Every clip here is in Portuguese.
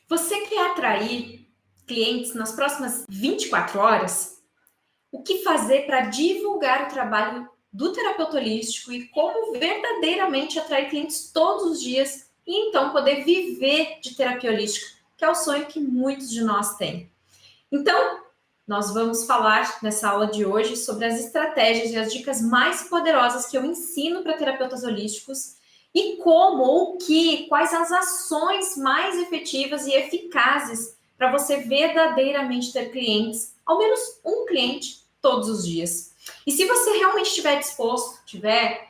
Você quer atrair clientes nas próximas 24 horas? O que fazer para divulgar o trabalho do terapeuta holístico e como verdadeiramente atrair clientes todos os dias e então poder viver de terapia holística, que é o sonho que muitos de nós têm. Então, nós vamos falar nessa aula de hoje sobre as estratégias e as dicas mais poderosas que eu ensino para terapeutas holísticos e como ou quais as ações mais efetivas e eficazes para você verdadeiramente ter clientes, ao menos um cliente todos os dias. E se você realmente estiver disposto, estiver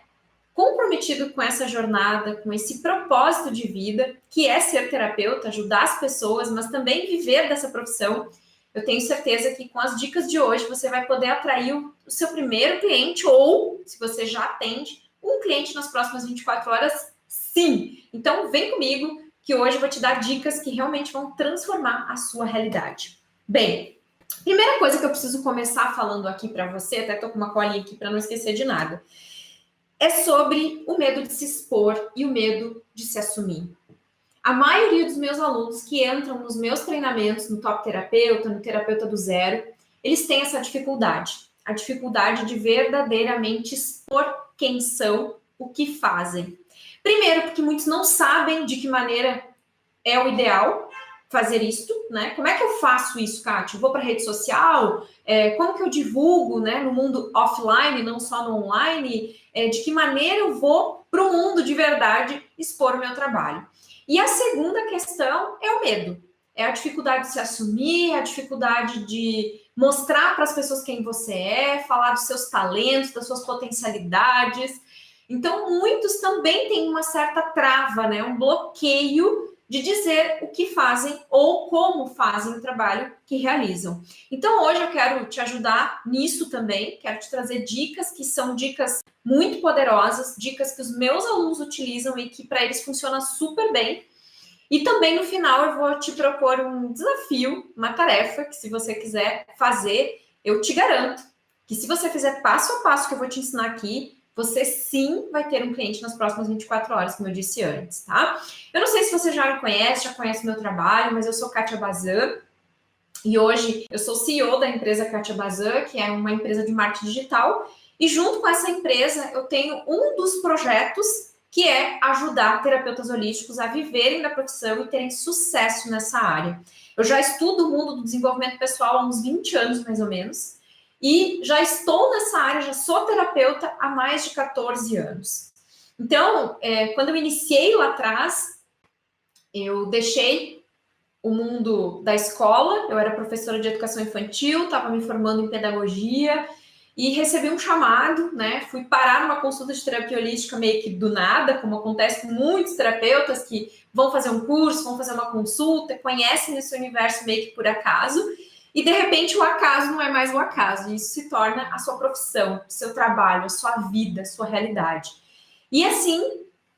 comprometido com essa jornada, com esse propósito de vida, que é ser terapeuta, ajudar as pessoas, mas também viver dessa profissão, eu tenho certeza que com as dicas de hoje você vai poder atrair o seu primeiro cliente ou, se você já atende, um cliente nas próximas 24 horas, sim. Então vem comigo que hoje eu vou te dar dicas que realmente vão transformar a sua realidade. Bem, primeira coisa que eu preciso começar falando aqui para você, até tô com uma colinha aqui para não esquecer de nada, é sobre o medo de se expor e o medo de se assumir. A maioria dos meus alunos que entram nos meus treinamentos, no Top Terapeuta, no Terapeuta do Zero, eles têm essa dificuldade. A dificuldade de verdadeiramente expor quem são, o que fazem. Primeiro, porque muitos não sabem de que maneira é o ideal fazer isto, né? Como é que eu faço isso, Kátia? Eu vou para a rede social? Como que eu divulgo, né, no mundo offline, não só no online? De que maneira eu vou para o mundo de verdade expor o meu trabalho? E a segunda questão é o medo. É a dificuldade de se assumir, a dificuldade de mostrar para as pessoas quem você é, falar dos seus talentos, das suas potencialidades. Então, muitos também têm uma certa trava, né? Um bloqueio de dizer o que fazem ou como fazem o trabalho que realizam. Então, hoje eu quero te ajudar nisso também, quero te trazer dicas que são dicas muito poderosas, dicas que os meus alunos utilizam e que para eles funciona super bem. E também no final eu vou te propor um desafio, uma tarefa que se você quiser fazer, eu te garanto que se você fizer passo a passo que eu vou te ensinar aqui, você sim vai ter um cliente nas próximas 24 horas, como eu disse antes, tá? Eu não sei se você já me conhece, já conhece meu trabalho, mas eu sou Kátia Bazan e hoje eu sou CEO da empresa Kátia Bazan, que é uma empresa de marketing digital, e junto com essa empresa eu tenho um dos projetos que é ajudar terapeutas holísticos a viverem da profissão e terem sucesso nessa área. Eu já estudo o mundo do desenvolvimento pessoal há uns 20 anos, mais ou menos, e já estou nessa área, já sou terapeuta há mais de 14 anos. Então, quando eu iniciei lá atrás, eu deixei o mundo da escola, eu era professora de educação infantil, estava me formando em pedagogia e recebi um chamado, né? Fui parar numa consulta de terapia holística meio que do nada, como acontece com muitos terapeutas que vão fazer um curso, vão fazer uma consulta, conhecem esse universo meio que por acaso, e de repente o acaso não é mais o acaso, e isso se torna a sua profissão, o seu trabalho, a sua vida, a sua realidade. E assim,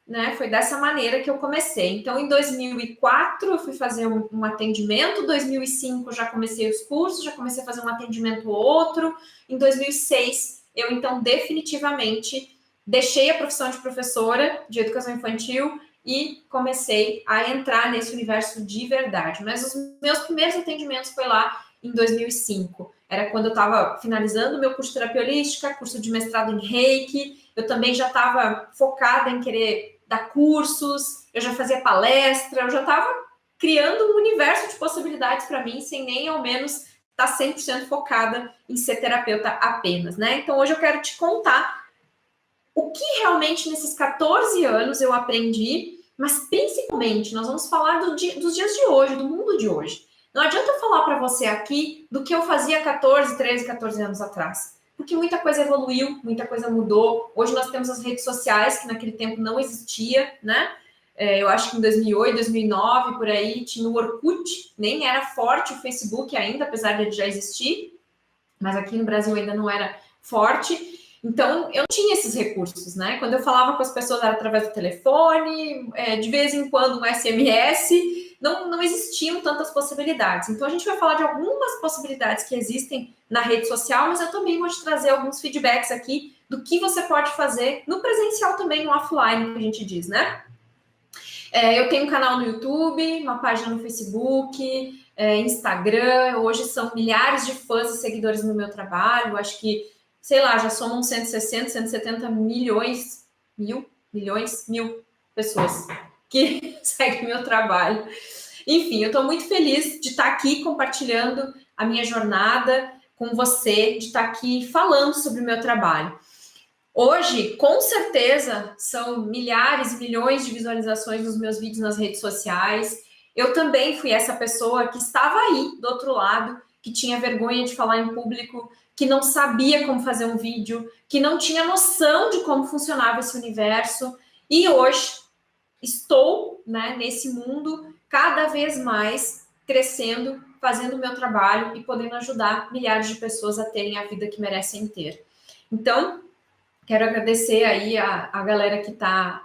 né, foi dessa maneira que eu comecei. Então, em 2004, eu fui fazer um atendimento, em 2005 eu já comecei os cursos, já comecei a fazer um atendimento outro, em 2006 eu, então, definitivamente deixei a profissão de professora de educação infantil e comecei a entrar nesse universo de verdade. Mas os meus primeiros atendimentos foi lá em 2005. Era quando eu estava finalizando o meu curso de terapia holística, curso de mestrado em Reiki. Eu também já estava focada em querer dar cursos, eu já fazia palestra, eu já estava criando um universo de possibilidades para mim, sem nem ao menos estar 100% focada em ser terapeuta apenas, né? Então, hoje eu quero te contar o que realmente nesses 14 anos eu aprendi, mas principalmente nós vamos falar dos dias de hoje, do mundo de hoje. Não adianta eu falar para você aqui do que eu fazia 14, 13, 14 anos atrás, porque muita coisa evoluiu, muita coisa mudou. Hoje nós temos as redes sociais, que naquele tempo não existia, né? Eu acho que em 2008, 2009, por aí, tinha o Orkut, nem era forte o Facebook ainda, apesar de ele já existir, mas aqui no Brasil ainda não era forte. Então, eu não tinha esses recursos, né? Quando eu falava com as pessoas era através do telefone, de vez em quando um SMS, não existiam tantas possibilidades. Então, a gente vai falar de algumas possibilidades que existem na rede social, mas eu também vou te trazer alguns feedbacks aqui do que você pode fazer no presencial também, no offline, que a gente diz, né? Eu tenho um canal no YouTube, uma página no Facebook, Instagram. Hoje são milhares de fãs e seguidores no meu trabalho. Acho que, sei lá, já somam 160, 170 milhões, mil pessoas que seguem meu trabalho. Enfim, eu estou muito feliz de estar aqui compartilhando a minha jornada com você, de estar aqui falando sobre o meu trabalho. Hoje, com certeza, são milhares e milhões de visualizações dos meus vídeos nas redes sociais. Eu também fui essa pessoa que estava aí, do outro lado, que tinha vergonha de falar em público, que não sabia como fazer um vídeo, que não tinha noção de como funcionava esse universo. E hoje, estou, né, nesse mundo cada vez mais crescendo, fazendo o meu trabalho e podendo ajudar milhares de pessoas a terem a vida que merecem ter. Então, quero agradecer aí a galera que está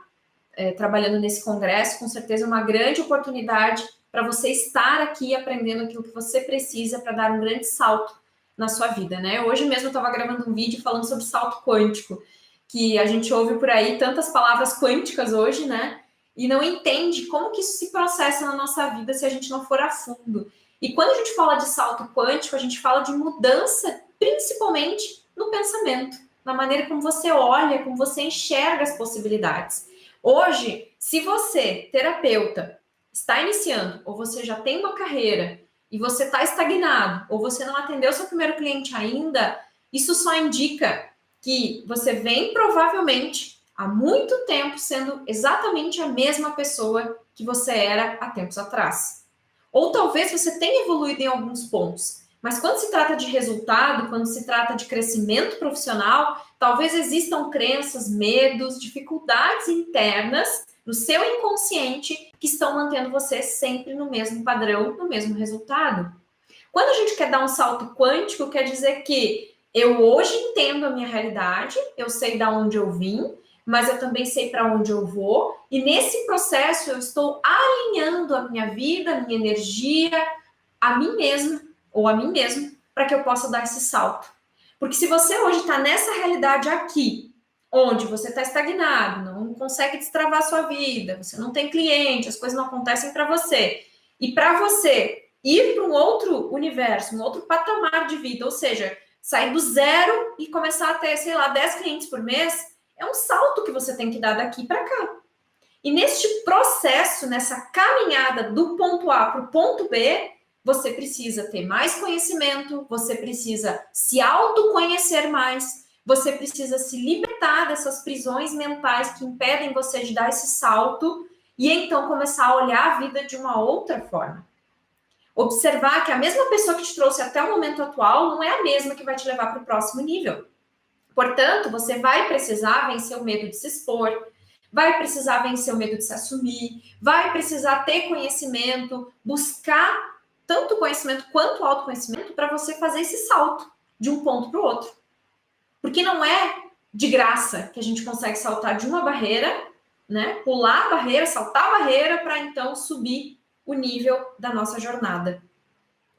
trabalhando nesse congresso. Com certeza é uma grande oportunidade para você estar aqui aprendendo aquilo que você precisa para dar um grande salto na sua vida, né? Hoje mesmo eu estava gravando um vídeo falando sobre salto quântico, que a gente ouve por aí tantas palavras quânticas hoje, né? E não entende como que isso se processa na nossa vida se a gente não for a fundo. E quando a gente fala de salto quântico, a gente fala de mudança, principalmente no pensamento, na maneira como você olha, como você enxerga as possibilidades. Hoje, se você, terapeuta, está iniciando, ou você já tem uma carreira, e você está estagnado, ou você não atendeu seu primeiro cliente ainda, isso só indica que você vem provavelmente há muito tempo sendo exatamente a mesma pessoa que você era há tempos atrás. Ou talvez você tenha evoluído em alguns pontos, mas quando se trata de resultado, quando se trata de crescimento profissional, talvez existam crenças, medos, dificuldades internas no seu inconsciente que estão mantendo você sempre no mesmo padrão, no mesmo resultado. Quando a gente quer dar um salto quântico, quer dizer que eu hoje entendo a minha realidade, eu sei de onde eu vim, mas eu também sei para onde eu vou, e nesse processo eu estou alinhando a minha vida, a minha energia, a mim mesma ou a mim mesmo, para que eu possa dar esse salto. Porque se você hoje está nessa realidade aqui, onde você está estagnado, não consegue destravar a sua vida, você não tem cliente, as coisas não acontecem para você, e para você ir para um outro universo, um outro patamar de vida, ou seja, sair do zero e começar a ter, sei lá, 10 clientes por mês, é um salto que você tem que dar daqui para cá. E neste processo, nessa caminhada do ponto A para o ponto B, você precisa ter mais conhecimento, você precisa se autoconhecer mais, você precisa se libertar dessas prisões mentais que impedem você de dar esse salto e então começar a olhar a vida de uma outra forma. Observar que a mesma pessoa que te trouxe até o momento atual não é a mesma que vai te levar para o próximo nível. Portanto, você vai precisar vencer o medo de se expor, vai precisar vencer o medo de se assumir, vai precisar ter conhecimento, buscar tanto conhecimento quanto autoconhecimento para você fazer esse salto de um ponto para o outro. Porque não é de graça que a gente consegue saltar de uma barreira, né? Pular a barreira, saltar a barreira para então subir o nível da nossa jornada.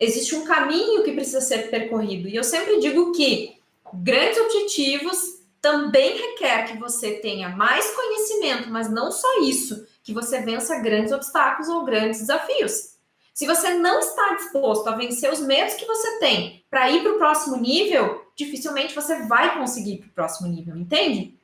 Existe um caminho que precisa ser percorrido. E eu sempre digo que grandes objetivos também requer que você tenha mais conhecimento, mas não só isso, que você vença grandes obstáculos ou grandes desafios. Se você não está disposto a vencer os medos que você tem para ir para o próximo nível, dificilmente você vai conseguir ir para o próximo nível, entende?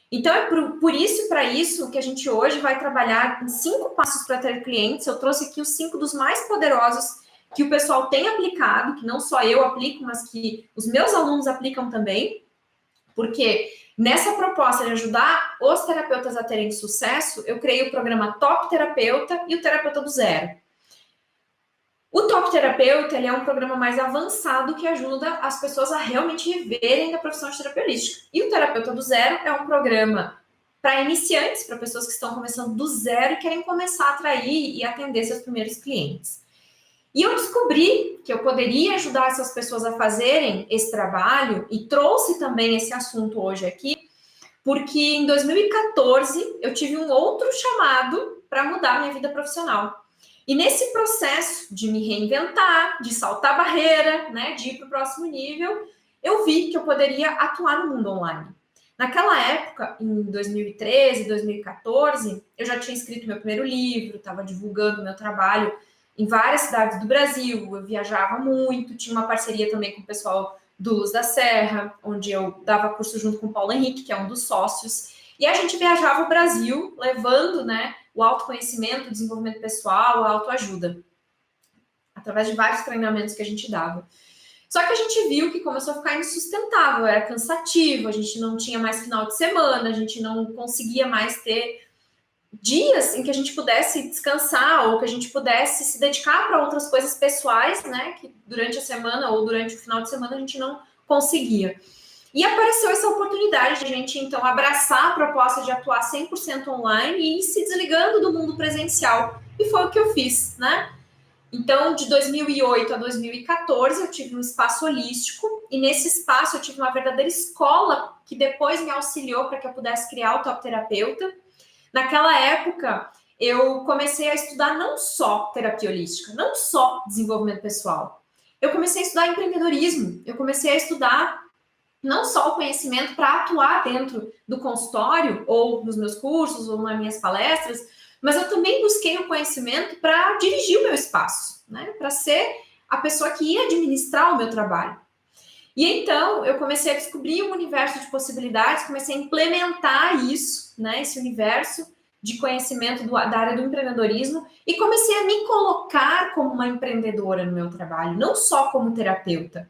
Então, é por isso e para isso que a gente hoje vai trabalhar em 5 passos para ter clientes. Eu trouxe aqui os 5 dos mais poderosos que o pessoal tem aplicado, que não só eu aplico, mas que os meus alunos aplicam também, porque nessa proposta de ajudar os terapeutas a terem sucesso, eu criei o programa Top Terapeuta e o Terapeuta do Zero. O Top Terapeuta, ele é um programa mais avançado que ajuda as pessoas a realmente viverem da profissão de terapia holística. E o Terapeuta do Zero é um programa para iniciantes, para pessoas que estão começando do zero e querem começar a atrair e atender seus primeiros clientes. E eu descobri que eu poderia ajudar essas pessoas a fazerem esse trabalho e trouxe também esse assunto hoje aqui, porque em 2014 eu tive um outro chamado para mudar minha vida profissional. E nesse processo de me reinventar, de saltar a barreira, né, de ir para o próximo nível, eu vi que eu poderia atuar no mundo online. Naquela época, em 2013, 2014, eu já tinha escrito meu primeiro livro, estava divulgando meu trabalho em várias cidades do Brasil, eu viajava muito, tinha uma parceria também com o pessoal do Luz da Serra, onde eu dava curso junto com o Paulo Henrique, que é um dos sócios, e a gente viajava o Brasil, levando, né, o autoconhecimento, o desenvolvimento pessoal, a autoajuda, através de vários treinamentos que a gente dava. Só que a gente viu que começou a ficar insustentável, era cansativo, a gente não tinha mais final de semana, a gente não conseguia mais ter dias em que a gente pudesse descansar ou que a gente pudesse se dedicar para outras coisas pessoais, né, que durante a semana ou durante o final de semana a gente não conseguia. E apareceu essa oportunidade de a gente, então, abraçar a proposta de atuar 100% online e ir se desligando do mundo presencial. E foi o que eu fiz, né? Então, de 2008 a 2014, eu tive um espaço holístico, e nesse espaço eu tive uma verdadeira escola que depois me auxiliou para que eu pudesse criar o Top Terapeuta. Naquela época, eu comecei a estudar não só terapia holística, não só desenvolvimento pessoal. Eu comecei a estudar empreendedorismo, eu comecei a estudar não só o conhecimento para atuar dentro do consultório, ou nos meus cursos, ou nas minhas palestras, mas eu também busquei o conhecimento para dirigir o meu espaço, né? Para ser a pessoa que ia administrar o meu trabalho. E então eu comecei a descobrir um universo de possibilidades, comecei a implementar isso, né? Esse universo de conhecimento da área do empreendedorismo e comecei a me colocar como uma empreendedora no meu trabalho, não só como terapeuta.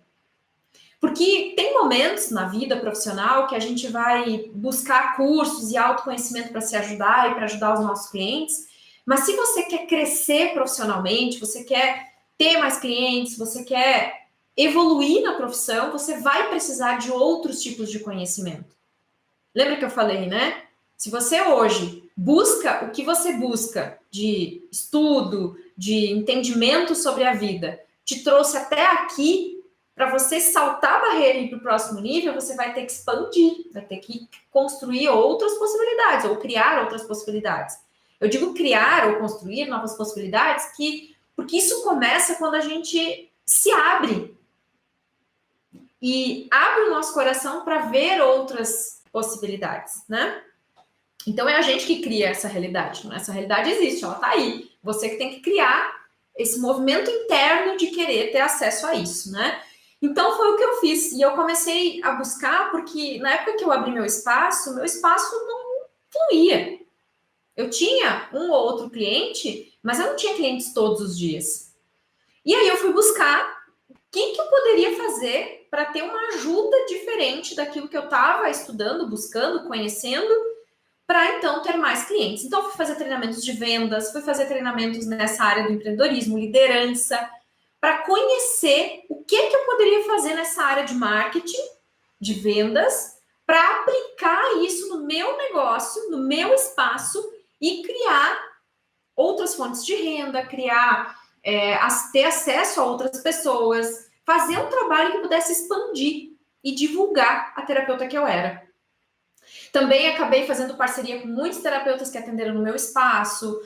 Porque tem momentos na vida profissional que a gente vai buscar cursos e autoconhecimento para se ajudar e para ajudar os nossos clientes, mas se você quer crescer profissionalmente, você quer ter mais clientes, você quer evoluir na profissão, você vai precisar de outros tipos de conhecimento. Lembra que eu falei, né? Se você hoje busca o que você busca de estudo, de entendimento sobre a vida, te trouxe até aqui, para você saltar a barreira e ir para o próximo nível, você vai ter que expandir, vai ter que construir outras possibilidades, ou criar outras possibilidades. Eu digo criar ou construir novas possibilidades, porque isso começa quando a gente se abre e abre o nosso coração para ver outras possibilidades, né? Então é a gente que cria essa realidade, não? Essa realidade existe, ela está aí. Você que tem que criar esse movimento interno de querer ter acesso a isso, né? Então foi o que eu fiz, e eu comecei a buscar, porque na época que eu abri meu espaço não fluía. Eu tinha um ou outro cliente, mas eu não tinha clientes todos os dias. E aí eu fui buscar o que eu poderia fazer para ter uma ajuda diferente daquilo que eu estava estudando, buscando, conhecendo, para então ter mais clientes. Então, fui fazer treinamentos de vendas, fui fazer treinamentos nessa área do empreendedorismo, liderança, para conhecer o que eu poderia fazer nessa área de marketing, de vendas, para aplicar isso no meu negócio, no meu espaço e criar outras fontes de renda, ter acesso a outras pessoas, fazer um trabalho que pudesse expandir e divulgar a terapeuta que eu era. Também acabei fazendo parceria com muitos terapeutas que atenderam no meu espaço,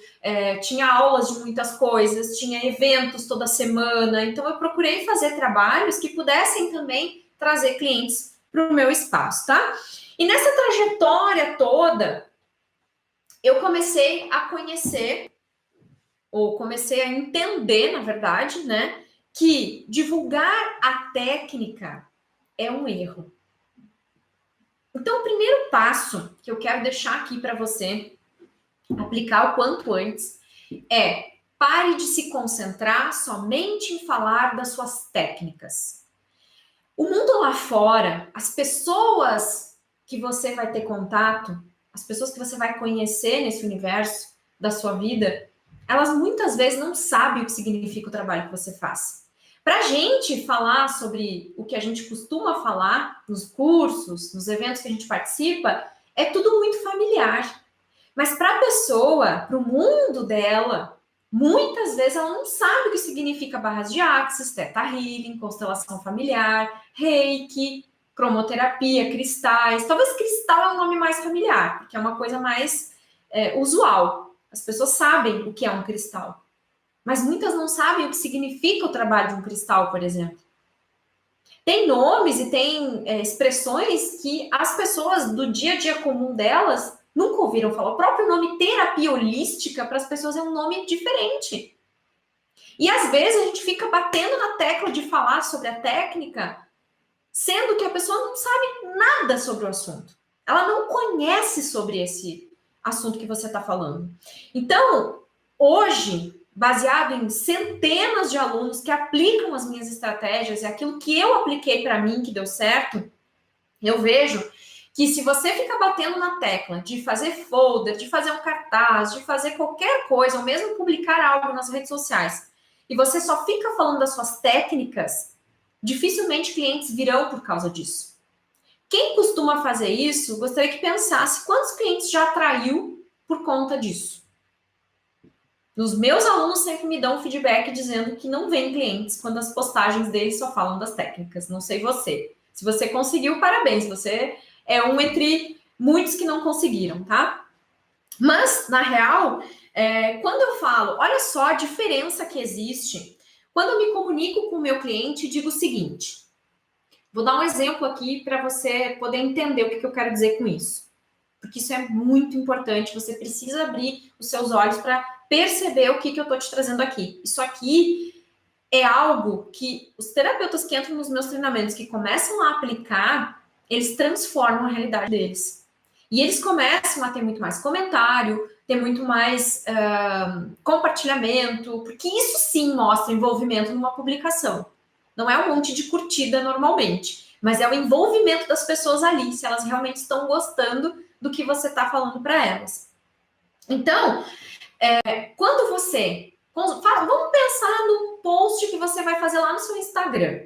tinha aulas de muitas coisas, tinha eventos toda semana, então eu procurei fazer trabalhos que pudessem também trazer clientes para o meu espaço, tá? E nessa trajetória toda, eu comecei a conhecer, ou comecei a entender, na verdade, né, que divulgar a técnica é um erro. Então, o primeiro passo que eu quero deixar aqui para você aplicar o quanto antes é: pare de se concentrar somente em falar das suas técnicas. O mundo lá fora, as pessoas que você vai ter contato, as pessoas que você vai conhecer nesse universo da sua vida, elas muitas vezes não sabem o que significa o trabalho que você faz. Para a gente falar sobre o que a gente costuma falar nos cursos, nos eventos que a gente participa, é tudo muito familiar. Mas para a pessoa, para o mundo dela, muitas vezes ela não sabe o que significa barras de Axis, Theta Healing, constelação familiar, Reiki, cromoterapia, cristais. Talvez cristal é um nome mais familiar, porque é uma coisa mais usual. As pessoas sabem o que é um cristal. Mas muitas não sabem o que significa o trabalho de um cristal, por exemplo. Tem nomes e tem expressões que as pessoas do dia a dia comum delas nunca ouviram falar. O próprio nome terapia holística para as pessoas é um nome diferente. E às vezes a gente fica batendo na tecla de falar sobre a técnica, sendo que a pessoa não sabe nada sobre o assunto. Ela não conhece sobre esse assunto que você está falando. Então, hoje, baseado em centenas de alunos que aplicam as minhas estratégias e aquilo que eu apliquei para mim que deu certo, eu vejo que se você fica batendo na tecla de fazer folder, de fazer um cartaz, de fazer qualquer coisa, ou mesmo publicar algo nas redes sociais, e você só fica falando das suas técnicas, dificilmente clientes virão por causa disso. Quem costuma fazer isso, gostaria que pensasse quantos clientes já atraiu por conta disso. Os meus alunos sempre me dão feedback dizendo que não vem clientes quando as postagens deles só falam das técnicas. Não sei você. Se você conseguiu, parabéns. Você é um entre muitos que não conseguiram, tá? Mas, na real, quando eu falo, olha só a diferença que existe. Quando eu me comunico com o meu cliente, digo o seguinte. Vou dar um exemplo aqui para você poder entender o que eu quero dizer com isso. Porque isso é muito importante. Você precisa abrir os seus olhos para perceber o que eu estou te trazendo aqui. Isso aqui é algo que os terapeutas que entram nos meus treinamentos, que começam a aplicar, eles transformam a realidade deles. E eles começam a ter muito mais comentário, ter muito mais compartilhamento, porque isso sim mostra envolvimento numa publicação. Não é um monte de curtida normalmente, mas é o envolvimento das pessoas ali, se elas realmente estão gostando do que você está falando para elas. Então, quando você... Vamos pensar no post que você vai fazer lá no seu Instagram.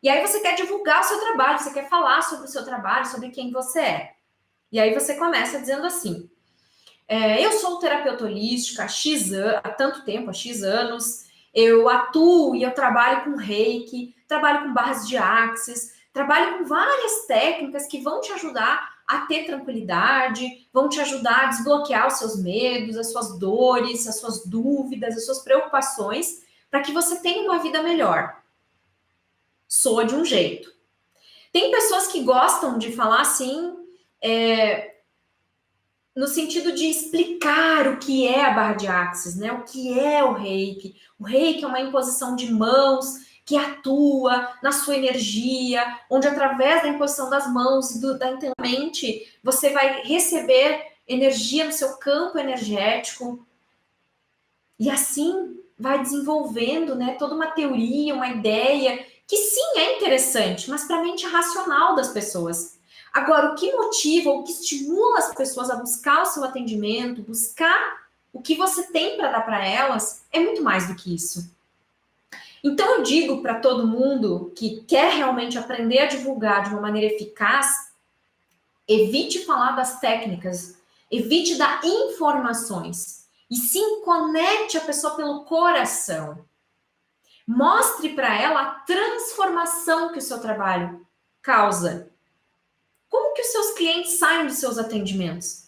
E aí você quer divulgar o seu trabalho, você quer falar sobre o seu trabalho, sobre quem você é. E aí você começa dizendo assim, eu sou terapeuta holística há tanto tempo, há X anos, eu atuo e eu trabalho com reiki, trabalho com barras de axis, trabalho com várias técnicas que vão te ajudar a ter tranquilidade, vão te ajudar a desbloquear os seus medos, as suas dores, as suas dúvidas, as suas preocupações, para que você tenha uma vida melhor. Soa de um jeito. Tem pessoas que gostam de falar assim, no sentido de explicar o que é a barra de axis, né? O que é o reiki. O reiki é uma imposição de mãos que atua na sua energia, onde através da imposição das mãos e da mente, você vai receber energia no seu campo energético. E assim vai desenvolvendo, né, toda uma teoria, uma ideia, que sim é interessante, mas para a mente racional das pessoas. Agora, o que motiva, o que estimula as pessoas a buscar o seu atendimento, buscar o que você tem para dar para elas, é muito mais do que isso. Então, eu digo para todo mundo que quer realmente aprender a divulgar de uma maneira eficaz, evite falar das técnicas, evite dar informações, e sim conecte a pessoa pelo coração. Mostre para ela a transformação que o seu trabalho causa. Como que os seus clientes saem dos seus atendimentos?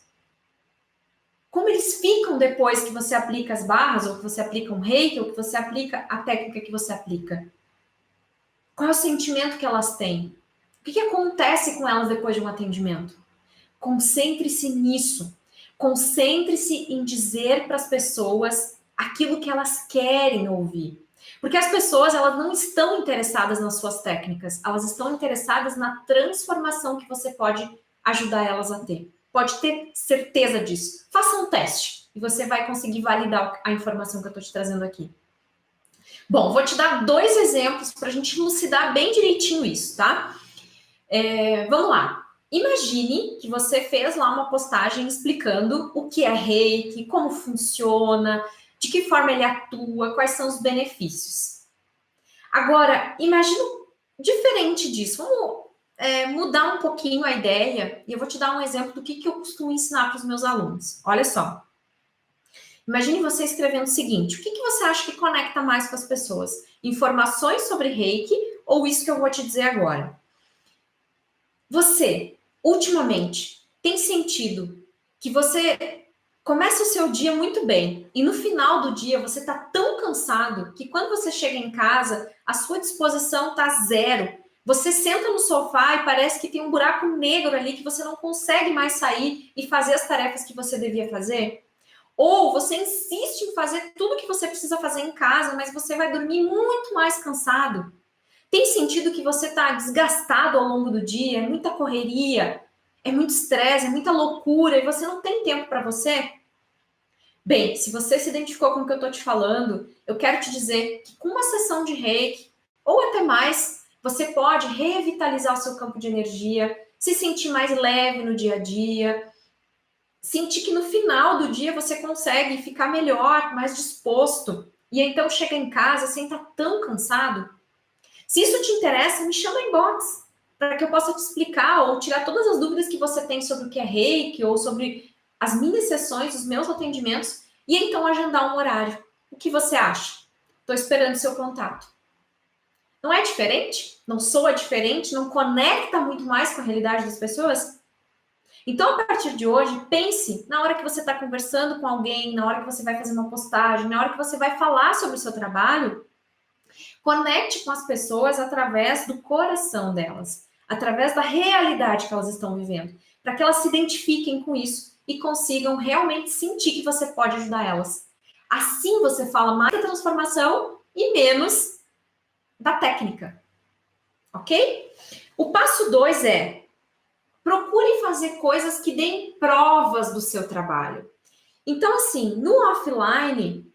Como eles ficam depois que você aplica as barras, ou que você aplica um reiki, ou que você aplica a técnica que você aplica? Qual é o sentimento que elas têm? O que acontece com elas depois de um atendimento? Concentre-se nisso. Concentre-se em dizer para as pessoas aquilo que elas querem ouvir. Porque as pessoas, elas não estão interessadas nas suas técnicas, elas estão interessadas na transformação que você pode ajudar elas a ter. Pode ter certeza disso. Faça um teste e você vai conseguir validar a informação que eu estou te trazendo aqui. Bom, vou te dar 2 exemplos para a gente elucidar bem direitinho isso, tá? Vamos lá. Imagine que você fez lá uma postagem explicando o que é reiki, como funciona, de que forma ele atua, quais são os benefícios. Agora, imagina diferente disso. Vamos mudar um pouquinho a ideia e eu vou te dar um exemplo do que eu costumo ensinar para os meus alunos. Olha só. Imagine você escrevendo o seguinte: o que você acha que conecta mais com as pessoas? Informações sobre reiki ou isso que eu vou te dizer agora? Você, ultimamente, tem sentido que você começa o seu dia muito bem e no final do dia você está tão cansado que quando você chega em casa, a sua disposição está zero, Você senta no sofá e parece que tem um buraco negro ali que você não consegue mais sair e fazer as tarefas que você devia fazer? Ou você insiste em fazer tudo que você precisa fazer em casa, mas você vai dormir muito mais cansado? Tem sentido que você está desgastado ao longo do dia, é muita correria, é muito estresse, é muita loucura e você não tem tempo para você? Bem, se você se identificou com o que eu estou te falando, eu quero te dizer que com uma sessão de reiki, ou até mais, você pode revitalizar o seu campo de energia, se sentir mais leve no dia a dia, sentir que no final do dia você consegue ficar melhor, mais disposto, e então chega em casa sem estar tão cansado. Se isso te interessa, me chama em inbox, para que eu possa te explicar ou tirar todas as dúvidas que você tem sobre o que é reiki ou sobre as minhas sessões, os meus atendimentos, e então agendar um horário. O que você acha? Estou esperando seu contato. Não é diferente? Não soa diferente? Não conecta muito mais com a realidade das pessoas? Então, a partir de hoje, pense na hora que você está conversando com alguém, na hora que você vai fazer uma postagem, na hora que você vai falar sobre o seu trabalho, conecte com as pessoas através do coração delas, através da realidade que elas estão vivendo, para que elas se identifiquem com isso e consigam realmente sentir que você pode ajudar elas. Assim você fala mais da transformação e menos da técnica, ok? O passo 2 é: procure fazer coisas que deem provas do seu trabalho. Então, assim, no offline,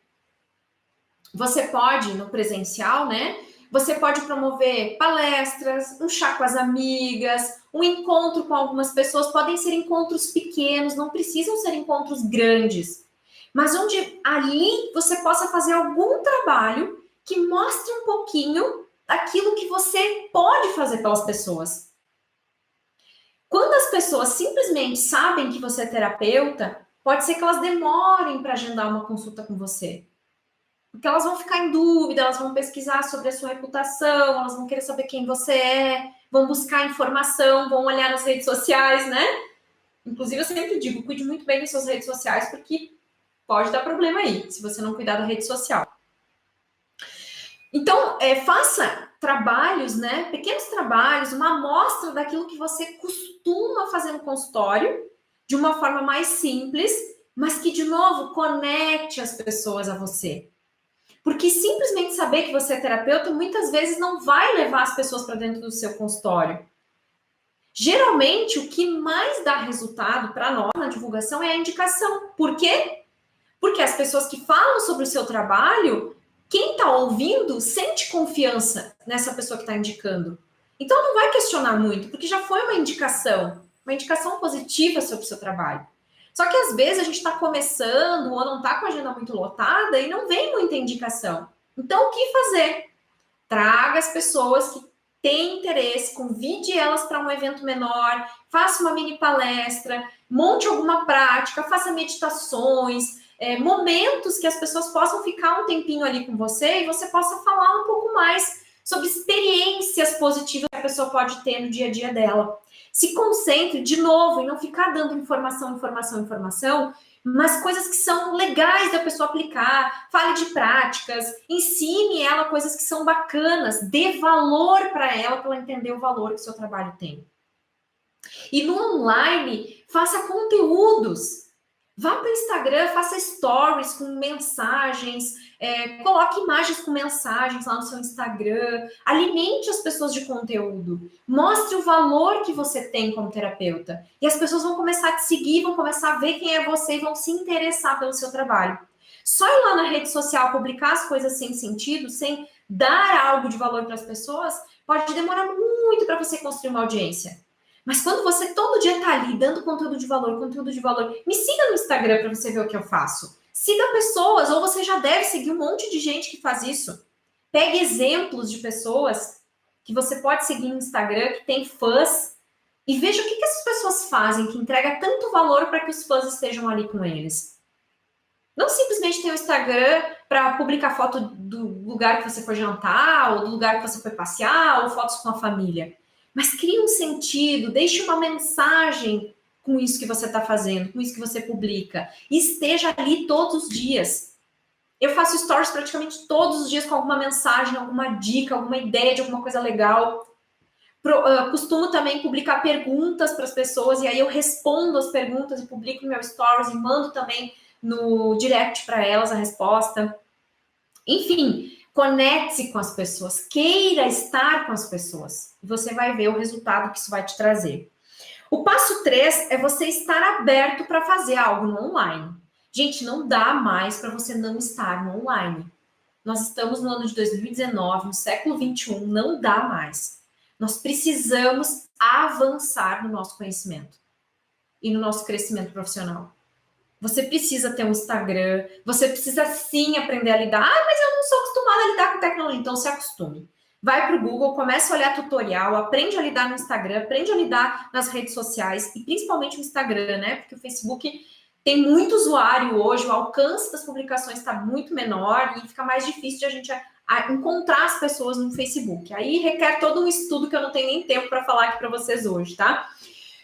você pode, no presencial, né? Você pode promover palestras, um chá com as amigas, um encontro com algumas pessoas. Podem ser encontros pequenos, não precisam ser encontros grandes. Mas onde ali você possa fazer algum trabalho que mostre um pouquinho daquilo que você pode fazer pelas pessoas. Quando as pessoas simplesmente sabem que você é terapeuta, pode ser que elas demorem para agendar uma consulta com você. Porque elas vão ficar em dúvida, elas vão pesquisar sobre a sua reputação, elas vão querer saber quem você é, vão buscar informação, vão olhar nas redes sociais, né? Inclusive, eu sempre digo, cuide muito bem das suas redes sociais, porque pode dar problema aí, se você não cuidar da rede social. Então, faça trabalhos, né? Pequenos trabalhos, uma amostra daquilo que você costuma fazer no consultório, de uma forma mais simples, mas que, de novo, conecte as pessoas a você. Porque simplesmente saber que você é terapeuta muitas vezes não vai levar as pessoas para dentro do seu consultório. Geralmente, o que mais dá resultado para nós na divulgação é a indicação. Por quê? Porque as pessoas que falam sobre o seu trabalho, quem está ouvindo sente confiança nessa pessoa que está indicando. Então não vai questionar muito, porque já foi uma indicação positiva sobre o seu trabalho. Só que às vezes a gente está começando ou não está com a agenda muito lotada e não vem muita indicação. Então, o que fazer? Traga as pessoas que têm interesse, convide elas para um evento menor, faça uma mini palestra, monte alguma prática, faça meditações, momentos que as pessoas possam ficar um tempinho ali com você e você possa falar um pouco mais sobre experiências positivas que a pessoa pode ter no dia a dia dela. Se concentre, de novo, em não ficar dando informação, mas coisas que são legais da pessoa aplicar. Fale de práticas, ensine ela coisas que são bacanas, dê valor para ela entender o valor que o seu trabalho tem. E no online, faça conteúdos. Vá para o Instagram, faça stories com mensagens, coloque imagens com mensagens lá no seu Instagram, alimente as pessoas de conteúdo, mostre o valor que você tem como terapeuta. E as pessoas vão começar a te seguir, vão começar a ver quem é você e vão se interessar pelo seu trabalho. Só ir lá na rede social, publicar as coisas sem sentido, sem dar algo de valor para as pessoas, pode demorar muito para você construir uma audiência. Mas quando você todo dia tá ali dando conteúdo de valor, me siga no Instagram para você ver o que eu faço. Siga pessoas, ou você já deve seguir um monte de gente que faz isso. Pegue exemplos de pessoas que você pode seguir no Instagram, que tem fãs, e veja o que essas pessoas fazem, que entrega tanto valor para que os fãs estejam ali com eles. Não simplesmente ter o Instagram para publicar foto do lugar que você foi jantar, ou do lugar que você foi passear, ou fotos com a família. Mas crie um sentido, deixe uma mensagem com isso que você está fazendo, com isso que você publica. E esteja ali todos os dias. Eu faço stories praticamente todos os dias com alguma mensagem, alguma dica, alguma ideia de alguma coisa legal. Costumo também publicar perguntas para as pessoas, e aí eu respondo as perguntas e publico no meu stories e mando também no direct para elas a resposta. Enfim, conecte-se com as pessoas, queira estar com as pessoas. E você vai ver o resultado que isso vai te trazer. O passo 3 é você estar aberto para fazer algo no online. Gente, não dá mais para você não estar no online. Nós estamos no ano de 2019, no século 21, não dá mais. Nós precisamos avançar no nosso conhecimento e no nosso crescimento profissional. Você precisa ter um Instagram, você precisa sim aprender a lidar. Ah, mas eu não sou acostumada a lidar com tecnologia, então se acostume. Vai para o Google, começa a olhar tutorial, aprende a lidar no Instagram, aprende a lidar nas redes sociais, e principalmente no Instagram, né? Porque o Facebook tem muito usuário hoje, o alcance das publicações está muito menor e fica mais difícil de a gente encontrar as pessoas no Facebook. Aí requer todo um estudo que eu não tenho nem tempo para falar aqui para vocês hoje, tá?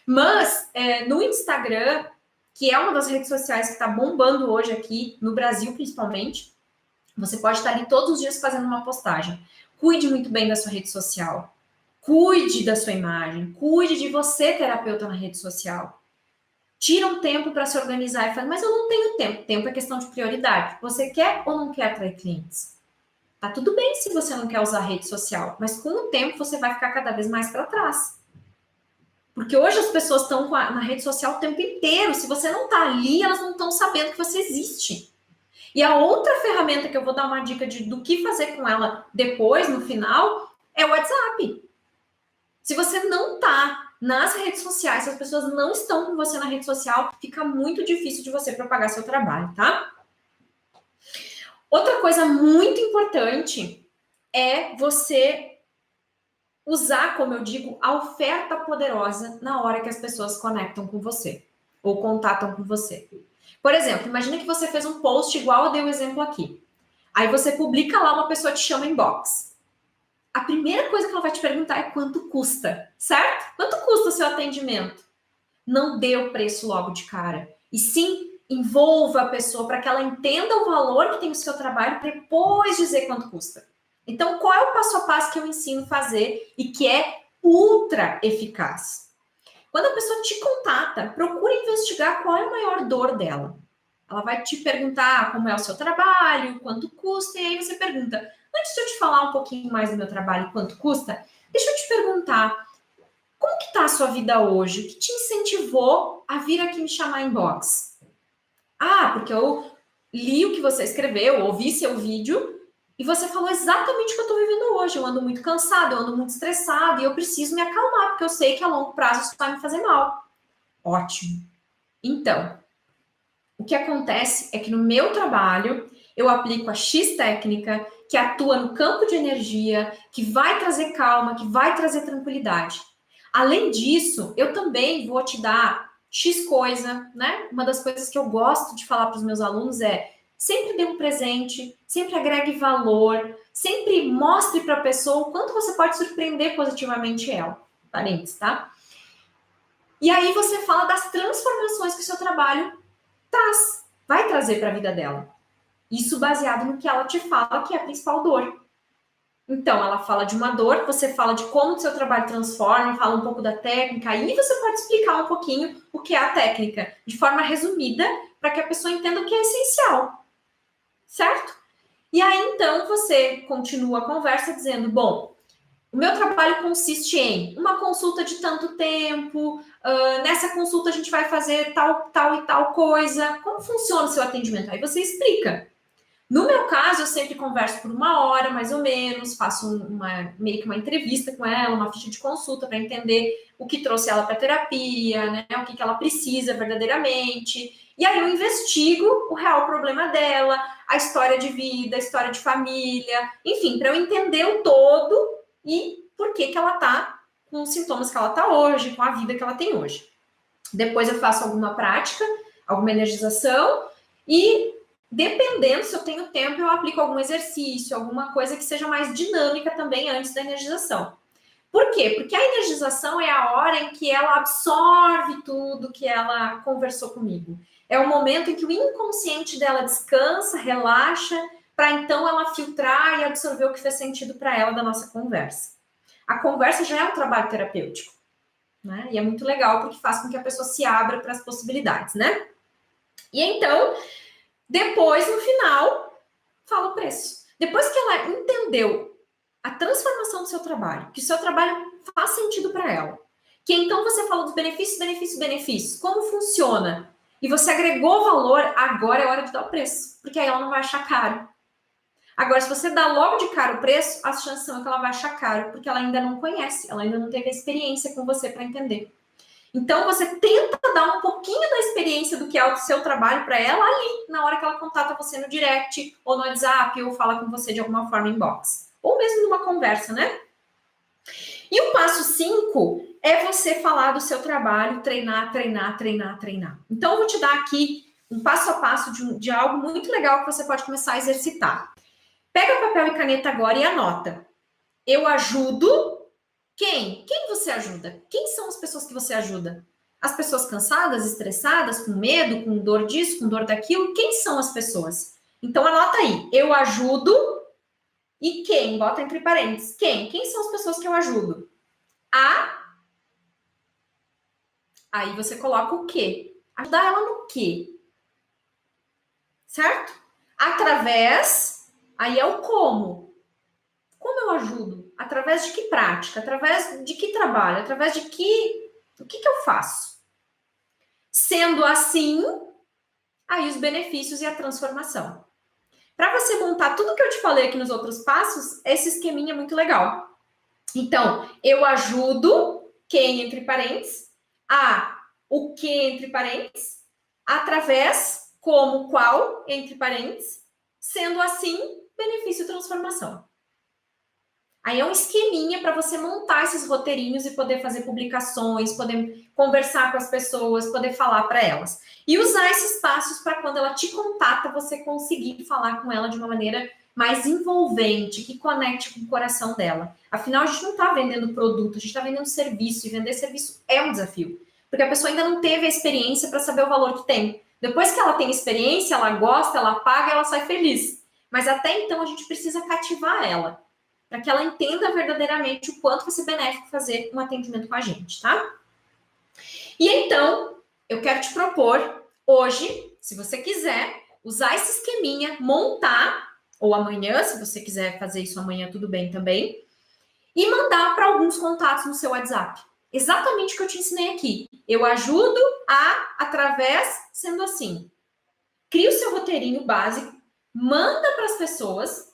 Mas no Instagram, que é uma das redes sociais que está bombando hoje aqui, no Brasil principalmente, você pode estar ali todos os dias fazendo uma postagem. Cuide muito bem da sua rede social. Cuide da sua imagem. Cuide de você, terapeuta, na rede social. Tira um tempo para se organizar e falar, mas eu não tenho tempo. Tempo é questão de prioridade. Você quer ou não quer atrair clientes? Tá tudo bem se você não quer usar rede social, mas com o tempo você vai ficar cada vez mais para trás. Porque hoje as pessoas estão na rede social o tempo inteiro. Se você não tá ali, elas não estão sabendo que você existe. E a outra ferramenta que eu vou dar uma dica do que fazer com ela depois, no final, é o WhatsApp. Se você não tá nas redes sociais, se as pessoas não estão com você na rede social, fica muito difícil de você propagar seu trabalho, tá? Outra coisa muito importante é você usar, como eu digo, a oferta poderosa na hora que as pessoas conectam com você ou contatam com você. Por exemplo, imagina que você fez um post igual eu dei o exemplo aqui. Aí você publica lá, uma pessoa te chama em inbox. A primeira coisa que ela vai te perguntar é quanto custa, certo? Quanto custa o seu atendimento? Não dê o preço logo de cara. E sim, envolva a pessoa para que ela entenda o valor que tem o seu trabalho para depois dizer quanto custa. Então, qual é o passo a passo que eu ensino a fazer e que é ultra eficaz? Quando a pessoa te contata, procure investigar qual é a maior dor dela. Ela vai te perguntar como é o seu trabalho, quanto custa, e aí você pergunta, antes de eu te falar um pouquinho mais do meu trabalho e quanto custa, deixa eu te perguntar, como que está a sua vida hoje? O que te incentivou a vir aqui me chamar em box? Ah, porque eu li o que você escreveu, ouvi seu vídeo, e você falou exatamente o que eu estou vivendo hoje. Eu ando muito cansado, eu ando muito estressado, e eu preciso me acalmar, porque eu sei que a longo prazo isso vai me fazer mal. Ótimo. Então, o que acontece é que no meu trabalho, eu aplico a X técnica que atua no campo de energia, que vai trazer calma, que vai trazer tranquilidade. Além disso, eu também vou te dar X coisa, né? Uma das coisas que eu gosto de falar para os meus alunos é sempre dê um presente, sempre agregue valor, sempre mostre para a pessoa o quanto você pode surpreender positivamente ela. Parênteses, tá? E aí você fala das transformações que o seu trabalho vai trazer para a vida dela. Isso baseado no que ela te fala que é a principal dor. Então, ela fala de uma dor, você fala de como o seu trabalho transforma, fala um pouco da técnica, aí você pode explicar um pouquinho o que é a técnica, de forma resumida, para que a pessoa entenda o que é essencial. Certo? E aí, então, você continua a conversa dizendo, bom, o meu trabalho consiste em uma consulta de tanto tempo, nessa consulta a gente vai fazer tal, tal e tal coisa. Como funciona o seu atendimento? Aí você explica. No meu caso, eu sempre converso por 1 hora, mais ou menos, faço meio que uma entrevista com ela, uma ficha de consulta para entender o que trouxe ela para a terapia, né? O que ela precisa verdadeiramente. E aí eu investigo o real problema dela, a história de vida, a história de família, enfim, para eu entender o todo e por que ela está com os sintomas que ela está hoje, com a vida que ela tem hoje. Depois eu faço alguma prática, alguma energização e dependendo, se eu tenho tempo, eu aplico algum exercício, alguma coisa que seja mais dinâmica também antes da energização. Por quê? Porque a energização é a hora em que ela absorve tudo que ela conversou comigo. É o momento em que o inconsciente dela descansa, relaxa, para então ela filtrar e absorver o que fez sentido para ela da nossa conversa. a conversa já é um trabalho terapêutico, né? E é muito legal porque faz com que a pessoa se abra para as possibilidades, né? E então, depois, no final, fala o preço. Depois que ela entendeu a transformação do seu trabalho, que o seu trabalho faz sentido para ela, que então você falou dos benefícios, como funciona, e você agregou valor, agora é hora de dar o preço, porque aí ela não vai achar caro. Agora, se você dá logo de cara o preço, as chances são que ela vai achar caro, porque ela ainda não conhece, ela ainda não teve a experiência com você para entender. Então, você tenta dar um pouquinho da experiência do que é o seu trabalho para ela ali, na hora que ela contata você no direct, ou no WhatsApp, ou fala com você de alguma forma em inbox. Ou mesmo numa conversa, né? E o passo 5 é você falar do seu trabalho, treinar. Então, eu vou te dar aqui um passo a passo de algo muito legal que você pode começar a exercitar. Pega papel e caneta agora e anota. Eu ajudo quem? Quem você ajuda? Quem são as pessoas que você ajuda? As pessoas cansadas, estressadas, com medo, com dor disso, com dor daquilo? Quem são as pessoas? Então, anota aí. Eu ajudo e quem? Bota entre parênteses. Quem? Quem são as pessoas que eu ajudo? Aí você coloca o quê? Ajudar ela no quê? Certo? Através, aí é o como. Como eu ajudo? Através de que prática? Através de que trabalho? Através de que... O que eu faço? Sendo assim, aí os benefícios e a transformação. Para você montar tudo que eu te falei aqui nos outros passos, esse esqueminha é muito legal. Então, eu ajudo quem, entre parênteses, o que, entre parênteses, através, como, qual, entre parênteses, sendo assim, benefício e transformação. Aí é um esqueminha para você montar esses roteirinhos e poder fazer publicações, poder conversar com as pessoas, poder falar para elas. E usar esses passos para quando ela te contata, você conseguir falar com ela de uma maneira mais envolvente, que conecte com o coração dela. Afinal, a gente não está vendendo produto, a gente está vendendo serviço, e vender serviço é um desafio. Porque a pessoa ainda não teve a experiência para saber o valor que tem. Depois que ela tem experiência, ela gosta, ela paga, ela sai feliz. Mas até então, a gente precisa cativar ela, para que ela entenda verdadeiramente o quanto vai ser benéfico fazer um atendimento com a gente, tá? E então, eu quero te propor hoje, se você quiser, usar esse esqueminha, montar, ou amanhã, se você quiser fazer isso amanhã, tudo bem também, e mandar para alguns contatos no seu WhatsApp. Exatamente o que eu te ensinei aqui. Eu ajudo através, sendo assim. Cria o seu roteirinho básico, manda para as pessoas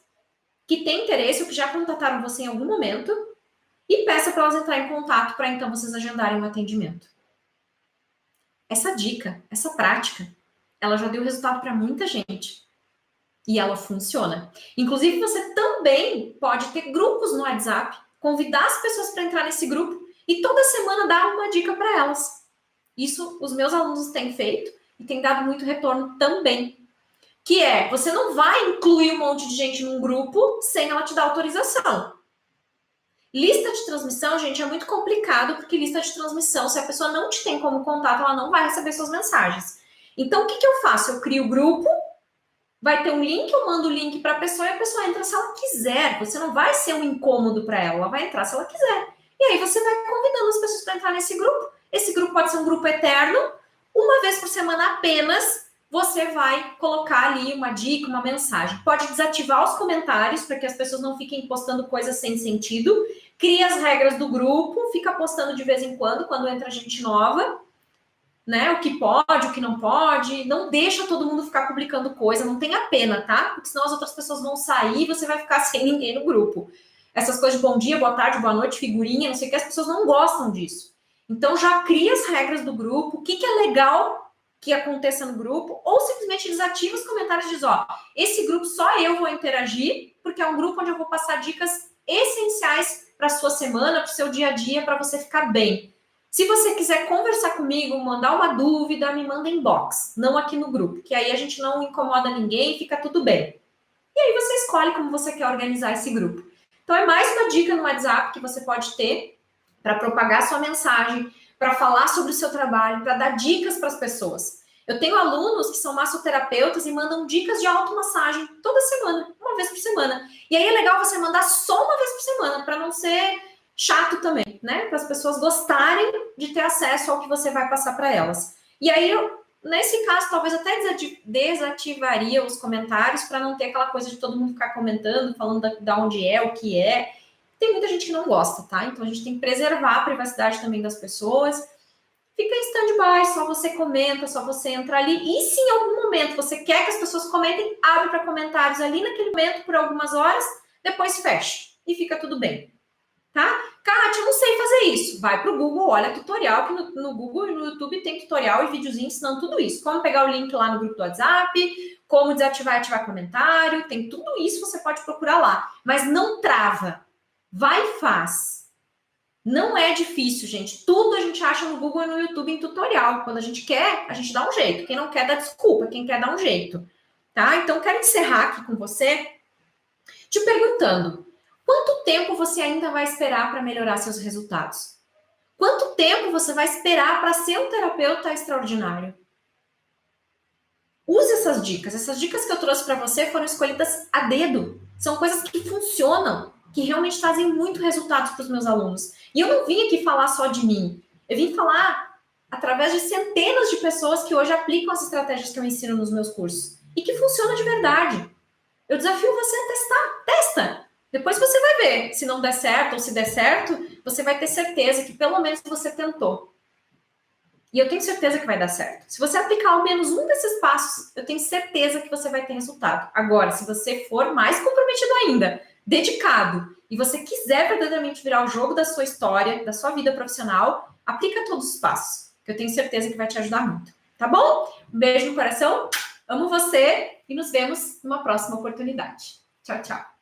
que têm interesse ou que já contataram você em algum momento e peça para elas entrarem em contato para então vocês agendarem um atendimento. Essa dica, essa prática, ela já deu resultado para muita gente. E ela funciona. Inclusive, você também pode ter grupos no WhatsApp, convidar as pessoas para entrar nesse grupo e toda semana dar uma dica para elas. Isso os meus alunos têm feito e tem dado muito retorno também. Que é, você não vai incluir um monte de gente num grupo sem ela te dar autorização. Lista de transmissão, gente, é muito complicado, porque lista de transmissão, se a pessoa não te tem como contato, ela não vai receber suas mensagens. Então, o que eu faço? Eu crio o grupo, vai ter um link, eu mando o link para a pessoa e a pessoa entra se ela quiser. Você não vai ser um incômodo para ela, ela vai entrar se ela quiser. E aí você vai convidando as pessoas para entrar nesse grupo. Esse grupo pode ser um grupo eterno, uma vez por semana apenas, você vai colocar ali uma dica, uma mensagem. Pode desativar os comentários para que as pessoas não fiquem postando coisas sem sentido. Cria as regras do grupo, fica postando de vez em quando entra gente nova, né? O que pode, o que não pode. Não deixa todo mundo ficar publicando coisa, não tenha pena, tá? Porque senão as outras pessoas vão sair e você vai ficar sem ninguém no grupo. Essas coisas de bom dia, boa tarde, boa noite, figurinha, não sei o que, as pessoas não gostam disso. Então já cria as regras do grupo, o que é legal que aconteça no grupo, ou simplesmente desativa os comentários e diz, ó, esse grupo só eu vou interagir, porque é um grupo onde eu vou passar dicas essenciais para a sua semana, para o seu dia a dia, para você ficar bem. Se você quiser conversar comigo, mandar uma dúvida, me manda inbox, não aqui no grupo, que aí a gente não incomoda ninguém e fica tudo bem. E aí você escolhe como você quer organizar esse grupo. Então é mais uma dica no WhatsApp que você pode ter para propagar sua mensagem, para falar sobre o seu trabalho, para dar dicas para as pessoas. Eu tenho alunos que são massoterapeutas e mandam dicas de automassagem toda semana, uma vez por semana. E aí é legal você mandar só uma vez por semana, para não ser chato também, né? Para as pessoas gostarem de ter acesso ao que você vai passar para elas. E aí, nesse caso, talvez até desativaria os comentários para não ter aquela coisa de todo mundo ficar comentando, falando da onde é, o que é. Tem muita gente que não gosta, tá? Então a gente tem que preservar a privacidade também das pessoas. Fica em stand-by, só você comenta, só você entra ali. E se em algum momento você quer que as pessoas comentem, abre para comentários ali naquele momento por algumas horas, depois fecha e fica tudo bem. Tá? Kátia, eu não sei fazer isso. Vai para o Google, olha tutorial, que no Google e no YouTube tem tutorial e videozinho ensinando tudo isso. Como pegar o link lá no grupo do WhatsApp, como desativar e ativar comentário, tem tudo isso, você pode procurar lá. Mas não trava. Vai e faz. Não é difícil, gente. Tudo a gente acha no Google e no YouTube em tutorial. Quando a gente quer, a gente dá um jeito. Quem não quer, dá desculpa. Quem quer, dá um jeito. Tá? Então, quero encerrar aqui com você te perguntando: quanto tempo você ainda vai esperar para melhorar seus resultados? Quanto tempo você vai esperar para ser um terapeuta extraordinário? Use essas dicas. Essas dicas que eu trouxe para você foram escolhidas a dedo. São coisas que funcionam, que realmente trazem muito resultado para os meus alunos. E eu não vim aqui falar só de mim. Eu vim falar através de centenas de pessoas que hoje aplicam as estratégias que eu ensino nos meus cursos. E que funciona de verdade. Eu desafio você a testar. Testa! Depois você vai ver. Se não der certo ou se der certo, você vai ter certeza que pelo menos você tentou. E eu tenho certeza que vai dar certo. Se você aplicar ao menos um desses passos, eu tenho certeza que você vai ter resultado. Agora, se você for mais comprometido ainda, dedicado, e você quiser verdadeiramente virar o jogo da sua história, da sua vida profissional, aplica todos os passos, que eu tenho certeza que vai te ajudar muito. Tá bom? Um beijo no coração, amo você e nos vemos numa próxima oportunidade. Tchau, tchau.